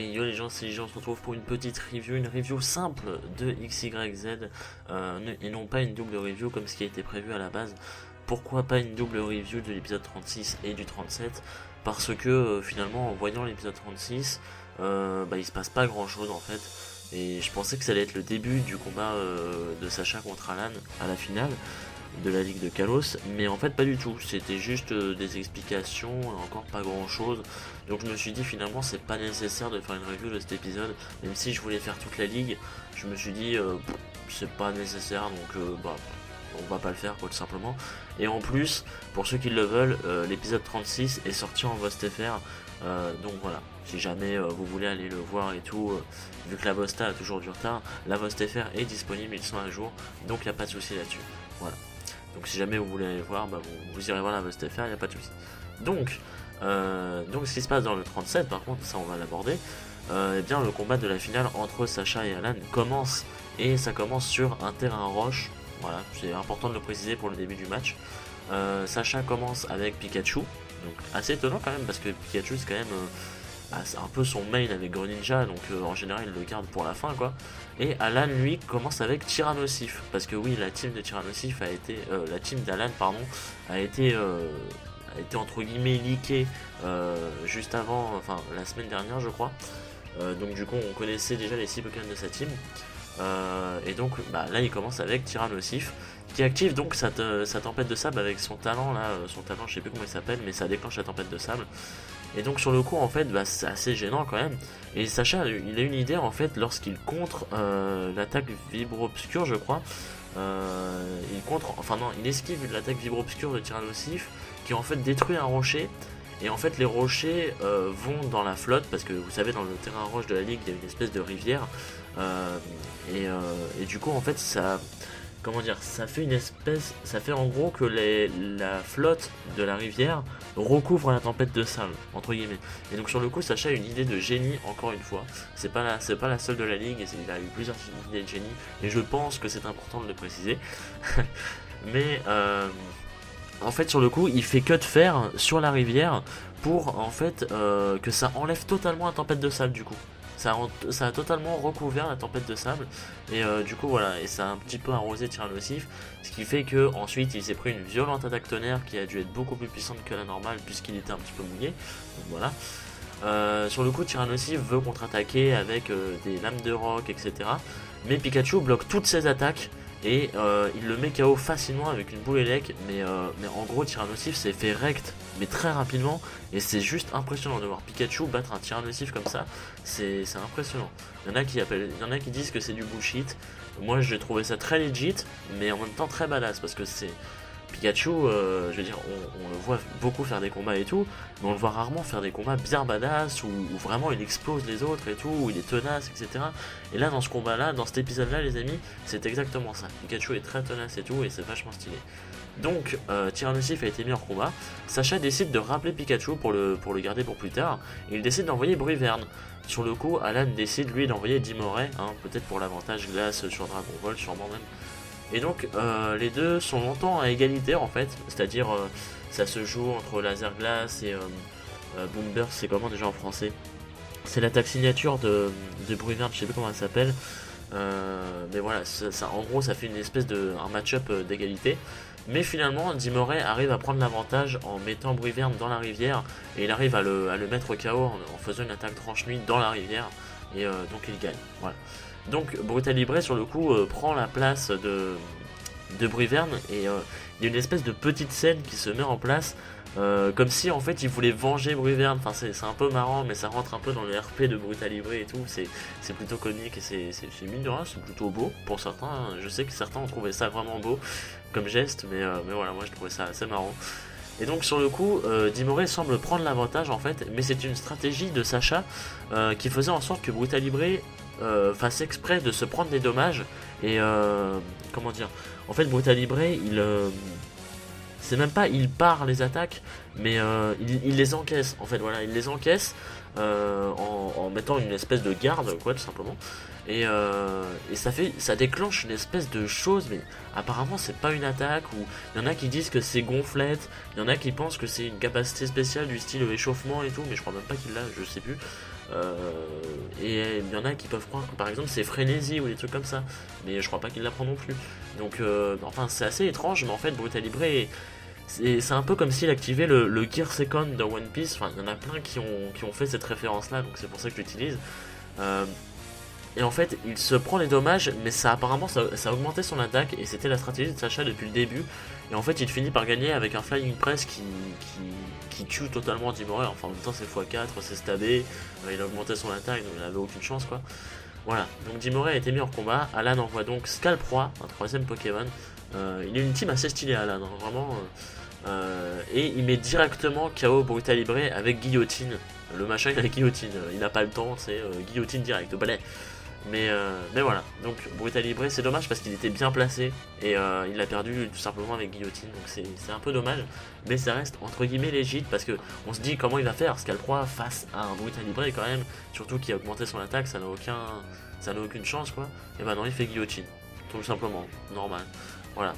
Et yo les gens, c'est les gens, on se retrouve pour une petite review, une review simple de XYZ et non pas une double review comme ce qui a été prévu à la base. Pourquoi pas une double review de l'épisode 36 et du 37? Parce que finalement en voyant l'épisode 36, il se passe pas grand chose en fait. Et je pensais que ça allait être le début du combat de Sacha contre Alan à la finale de la Ligue de Kalos, mais en fait pas du tout, c'était juste des explications, encore pas grand chose, donc je me suis dit finalement c'est pas nécessaire de faire une review de cet épisode, même si je voulais faire toute la ligue, je me suis dit c'est pas nécessaire, donc on va pas le faire quoi tout simplement. Et en plus, pour ceux qui le veulent, l'épisode 36 est sorti en VostFR, donc voilà, si jamais vous voulez aller le voir et tout, vu que la Vosta a toujours du retard, la VostFR est disponible, ils sont à jour, donc il n'y a pas de souci là-dessus, voilà. Donc si jamais vous voulez aller voir, vous irez voir la VostFR, il n'y a pas de souci. Donc ce qui se passe dans le 37, par contre, ça on va l'aborder, eh bien le combat de la finale entre Sacha et Alan commence, et ça commence sur un terrain roche, voilà, c'est important de le préciser pour le début du match. Sacha commence avec Pikachu, donc assez étonnant quand même, parce que Pikachu c'est quand même... c'est un peu son main avec Greninja, donc en général il le garde pour la fin quoi. Et Alan lui commence avec Tyrannosif, parce que oui, la team de Tyrannosif a été, la team d'Alan pardon, a été entre guillemets leakée juste avant, enfin la semaine dernière je crois. Donc du coup on connaissait déjà les 6 Pokémon de sa team. Et donc là il commence avec Tyrannosif qui active donc sa tempête de sable avec son talent là, son talent je sais plus comment il s'appelle, mais ça déclenche la tempête de sable. Et donc sur le coup en fait c'est assez gênant quand même. Et Sacha il a une idée en fait lorsqu'il contre l'attaque Vibro-Obscur je crois. Il esquive l'attaque Vibro-Obscur de Tyrannosif qui en fait détruit un rocher. Et en fait les rochers vont dans la flotte parce que vous savez dans le terrain roche de la ligue il y a une espèce de rivière. Et du coup en fait ça... Comment dire, ça fait en gros que la flotte de la rivière recouvre la tempête de sable, entre guillemets. Et donc sur le coup, Sacha a une idée de génie, encore une fois. C'est pas la seule de la ligue, il a eu plusieurs idées de génie, et je pense que c'est important de le préciser. Mais en fait, sur le coup, il fait que de fer sur la rivière pour en fait que ça enlève totalement la tempête de sable du coup. Ça a totalement recouvert la tempête de sable et du coup voilà, et ça a un petit peu arrosé Tyrannosif, ce qui fait que ensuite il s'est pris une violente attaque tonnerre qui a dû être beaucoup plus puissante que la normale puisqu'il était un petit peu mouillé. Donc voilà. Sur le coup, Tyrannosif veut contre-attaquer avec des lames de roc, etc. Mais Pikachu bloque toutes ses attaques et il le met KO facilement avec une boule élec, mais en gros Tyrannosif s'est fait rect mais très rapidement, et c'est juste impressionnant de voir Pikachu battre un Tyrannosif comme ça, c'est impressionnant. Il y en a qui disent que c'est du bullshit, moi j'ai trouvé ça très legit mais en même temps très badass parce que c'est Pikachu, je veux dire, on le voit beaucoup faire des combats et tout, mais on le voit rarement faire des combats bien badass, où vraiment il explose les autres et tout, où il est tenace, etc. Et là, dans ce combat-là, dans cet épisode-là, les amis, c'est exactement ça. Pikachu est très tenace et tout, et c'est vachement stylé. Donc, Tyrannosif a été mis en combat. Sacha décide de rappeler Pikachu pour le garder pour plus tard, et il décide d'envoyer Bruyverne. Sur le coup, Alan décide, lui, d'envoyer Dimoré, peut-être pour l'avantage glace sur Dragon Ball, sûrement même. Et donc les deux sont longtemps à égalité en fait, c'est-à-dire ça se joue entre Laser Glace et Boom Burst, c'est comment déjà en français? C'est l'attaque signature de Bruyverne, je sais plus comment elle s'appelle, mais voilà, en gros ça fait une espèce de un match-up d'égalité. Mais finalement, Dimoré arrive à prendre l'avantage en mettant Bruyverne dans la rivière, et il arrive à le mettre KO en faisant une attaque tranche-nuit dans la rivière, et donc il gagne, voilà. Donc Brutalibré sur le coup prend la place de Bruyverne, et il y a une espèce de petite scène qui se met en place comme si en fait il voulait venger Bruyverne. Enfin c'est un peu marrant, mais ça rentre un peu dans le RP de Brutalibré et tout, c'est plutôt comique et c'est mine de rien, c'est plutôt beau pour certains. Je sais que certains ont trouvé ça vraiment beau comme geste, mais voilà, moi je trouvais ça assez marrant. Et donc sur le coup, Dimoré semble prendre l'avantage en fait, mais c'est une stratégie de Sacha qui faisait en sorte que Brutalibré fasse exprès de se prendre des dommages. Et comment dire, en fait Brutalibré c'est même pas il part les attaques, mais il les encaisse en fait, voilà, il les encaisse en mettant une espèce de garde quoi tout simplement. Et ça déclenche une espèce de chose, mais apparemment c'est pas une attaque, ou il y en a qui disent que c'est gonflette, il y en a qui pensent que c'est une capacité spéciale du style échauffement et tout, mais je crois même pas qu'il l'a, je sais plus. et il y en a qui peuvent croire que par exemple c'est frénésie ou des trucs comme ça, mais je crois pas qu'il l'apprend non plus. Donc enfin c'est assez étrange, mais en fait Brutal Libre c'est un peu comme s'il activait le Gear Second de One Piece. Enfin il y en a plein qui ont fait cette référence là, donc c'est pour ça que je l'utilise. Et en fait, il se prend les dommages, mais ça apparemment ça a augmenté son attaque, et c'était la stratégie de Sacha depuis le début. Et en fait, il finit par gagner avec un Flying Press qui tue totalement Dimore. Enfin, en même temps, c'est x4, c'est stabé, il a augmenté son attaque, donc il avait aucune chance quoi. Voilà, donc Dimore a été mis en combat. Alan envoie donc Scalproie, un troisième Pokémon. Il est une team assez stylée, Alan, hein, vraiment. Et il met directement KO Brutal Libre avec Guillotine. Le machin, il a Guillotine, il n'a pas le temps, c'est Guillotine direct, balai. Mais voilà, donc Brutal Libre c'est dommage parce qu'il était bien placé et il l'a perdu tout simplement avec Guillotine, donc c'est un peu dommage, mais ça reste entre guillemets légit parce que on se dit comment il va faire Scalproie face à un Brutal Libre quand même, surtout qu'il a augmenté son attaque, ça n'a aucune chance quoi, et bah non il fait Guillotine, tout simplement, normal, voilà.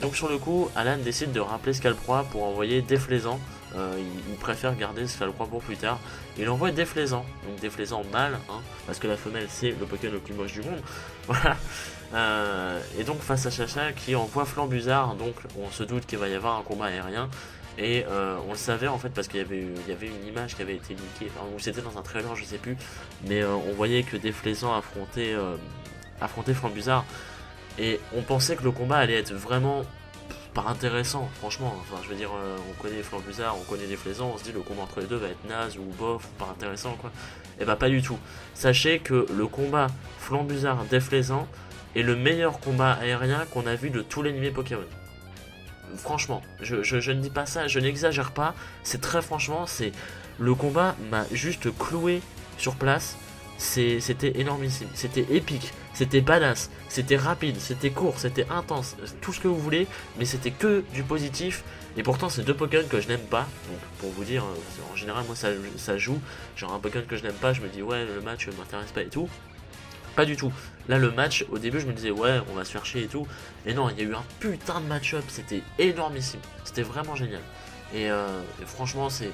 Donc sur le coup, Alan décide de rappeler Scalproie pour envoyer Déflaisant. Il préfère garder Scalproie pour plus tard. Il envoie Déflaisant, donc Déflaisant mâle, hein, parce que la femelle c'est le Pokémon le plus moche du monde. Voilà. Et donc face à Chacha qui envoie Flambuzard, donc on se doute qu'il va y avoir un combat aérien. Et on le savait en fait parce qu'il y avait une image qui avait été leakée, enfin, ou c'était dans un trailer, je sais plus. Mais on voyait que Déflaisant affrontait Flambuzard. Et on pensait que le combat allait être vraiment pas intéressant, franchement. Enfin, je veux dire, on connaît Flambuzard, on connaît Déflaisant, on se dit le combat entre les deux va être naze ou bof, ou pas intéressant quoi. Et bah pas du tout. Sachez que le combat Flambuzard-Déflaisant est le meilleur combat aérien qu'on a vu de tout l'anime Pokémon. Franchement, je ne dis pas ça, je n'exagère pas, c'est très franchement, le combat m'a juste cloué sur place. C'était énormissime, c'était épique, c'était badass, c'était rapide, c'était court, c'était intense, tout ce que vous voulez, mais c'était que du positif. Et pourtant c'est deux Pokémon que je n'aime pas, donc pour vous dire, en général moi ça joue, genre un Pokémon que je n'aime pas, je me dis ouais le match m'intéresse pas et tout. Pas du tout. Là le match, au début je me disais ouais on va se faire chier et tout, mais non il y a eu un putain de match-up, c'était énormissime, c'était vraiment génial. Et franchement c'est...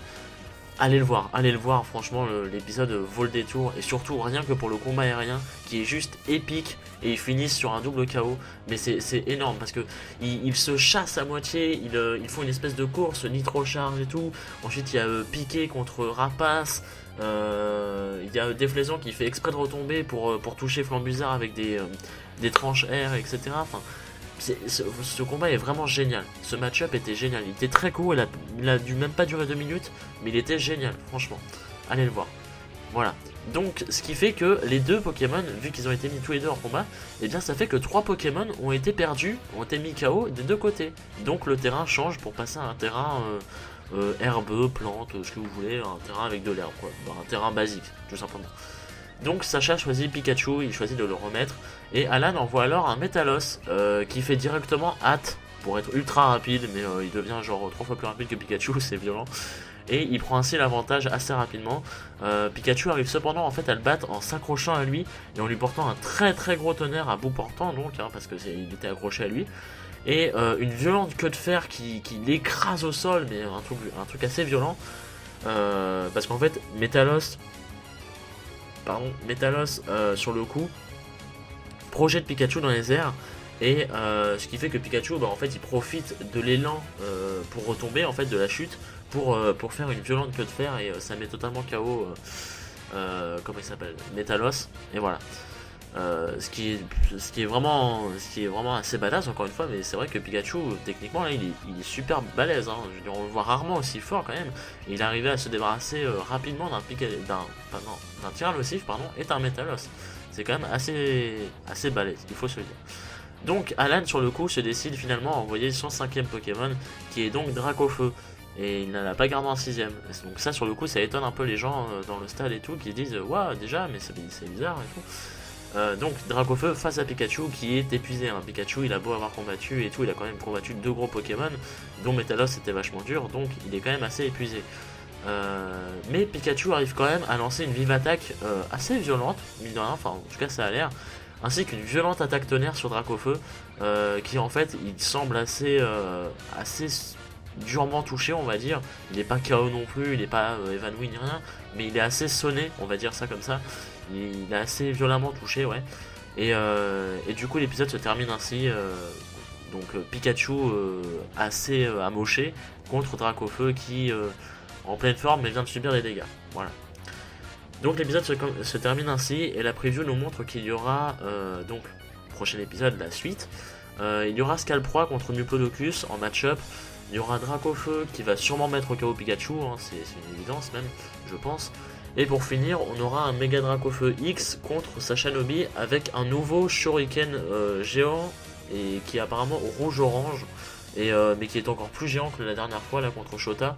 Allez le voir, franchement l'épisode vaut le détour, et surtout rien que pour le combat aérien qui est juste épique, et ils finissent sur un double KO, mais c'est énorme parce que ils se chassent à moitié, ils font une espèce de course, nitro charge et tout, ensuite il y a Piqué contre Rapace, il y a Déflaisant qui fait exprès de retomber pour toucher Flambuzard avec des tranches air, etc. Enfin, ce combat est vraiment génial, ce match-up était génial, il était très court, il a dû même pas durer 2 minutes, mais il était génial, franchement, allez le voir. Voilà, donc ce qui fait que les deux Pokémon, vu qu'ils ont été mis tous les deux en combat, et bien ça fait que 3 Pokémon ont été perdus, ont été mis KO des deux côtés. Donc le terrain change pour passer à un terrain herbeux, plante, ce que vous voulez, un terrain avec de l'herbe, quoi, un terrain basique, tout simplement. Donc Sacha choisit Pikachu, il choisit de le remettre, et Alan envoie alors un Metalos qui fait directement hâte pour être ultra rapide, mais il devient genre 3 fois plus rapide que Pikachu, c'est violent, et il prend ainsi l'avantage assez rapidement. Pikachu arrive cependant en fait à le battre en s'accrochant à lui et en lui portant un très très gros tonnerre à bout portant, donc hein, parce qu'il était accroché à lui, et une violente queue de fer qui l'écrase au sol, mais un truc assez violent, parce qu'en fait Metalos sur le coup projette Pikachu dans les airs, et ce qui fait que Pikachu en fait il profite de l'élan pour retomber en fait de la chute pour faire une violente queue de fer, et ça met totalement KO comment il s'appelle, Metalos, et voilà. Ce qui est vraiment assez badass encore une fois, mais c'est vrai que Pikachu techniquement là il est super balèze, hein. Je veux dire, on le voit rarement aussi fort quand même, et il arrivait à se débarrasser rapidement d'un Tyrannosaurus et d'un Metalos. C'est quand même assez balèze, il faut se le dire. Donc Alan sur le coup se décide finalement à envoyer son 5ème Pokémon, qui est donc Dracofeu, et il n'en a pas gardé un 6ème. Donc ça sur le coup ça étonne un peu les gens dans le stade et tout, qui disent waouh déjà mais c'est bizarre et tout. Donc Dracofeu face à Pikachu qui est épuisé, hein. Pikachu il a beau avoir combattu et tout, il a quand même combattu 2 gros Pokémon dont Metalos était vachement dur, donc il est quand même assez épuisé. Mais Pikachu arrive quand même à lancer une vive attaque assez violente, mine de rien, enfin en tout cas ça a l'air, ainsi qu'une violente attaque tonnerre sur Dracofeu qui en fait il semble assez durement touché, on va dire. Il n'est pas KO non plus, il n'est pas évanoui ni rien, mais il est assez sonné, on va dire ça comme ça. Il est assez violemment touché, ouais. Et du coup, l'épisode se termine ainsi. Donc Pikachu assez amoché contre Dracofeu qui en pleine forme mais vient de subir des dégâts. Voilà. Donc l'épisode se termine ainsi et la preview nous montre qu'il y aura donc prochain épisode, la suite. Il y aura Scalproie contre Diplodocus en match-up. Il y aura Dracofeu qui va sûrement mettre KO Pikachu, hein, c'est une évidence même, je pense. Et pour finir, on aura un Mega Dracofeu X contre Sashanobi avec un nouveau Shuriken géant et qui est apparemment rouge-orange, mais qui est encore plus géant que la dernière fois là contre Shota.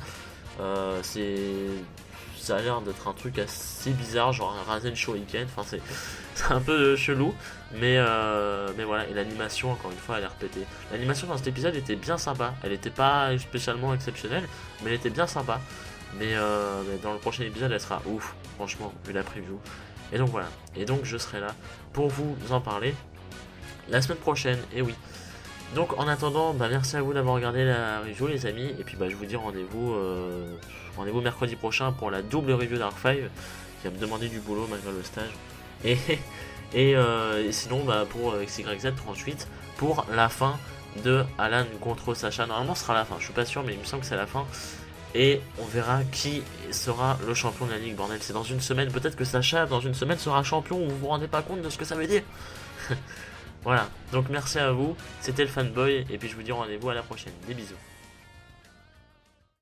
Ça a l'air d'être un truc assez bizarre, genre un Rasen Shuriken, enfin c'est un peu chelou, mais voilà, et l'animation encore une fois elle est répétée. L'animation dans cet épisode était bien sympa, elle était pas spécialement exceptionnelle, mais elle était bien sympa. Mais dans le prochain épisode elle sera ouf, franchement, vu la preview. Et donc voilà, et donc je serai là pour vous en parler la semaine prochaine, et oui. Donc en attendant, merci à vous d'avoir regardé la review les amis, et puis je vous dis rendez-vous mercredi prochain pour la double review d'Arc 5, qui va me demander du boulot malgré le stage. Et sinon pour XYZ38, pour la fin de Alan contre Sacha. Normalement ce sera la fin, je suis pas sûr mais il me semble que c'est la fin. Et on verra qui sera le champion de la ligue, bordel, c'est dans une semaine, peut-être que Sacha dans une semaine sera champion, vous vous rendez pas compte de ce que ça veut dire. Voilà, donc merci à vous, c'était le fanboy, et puis je vous dis rendez-vous à la prochaine, des bisous.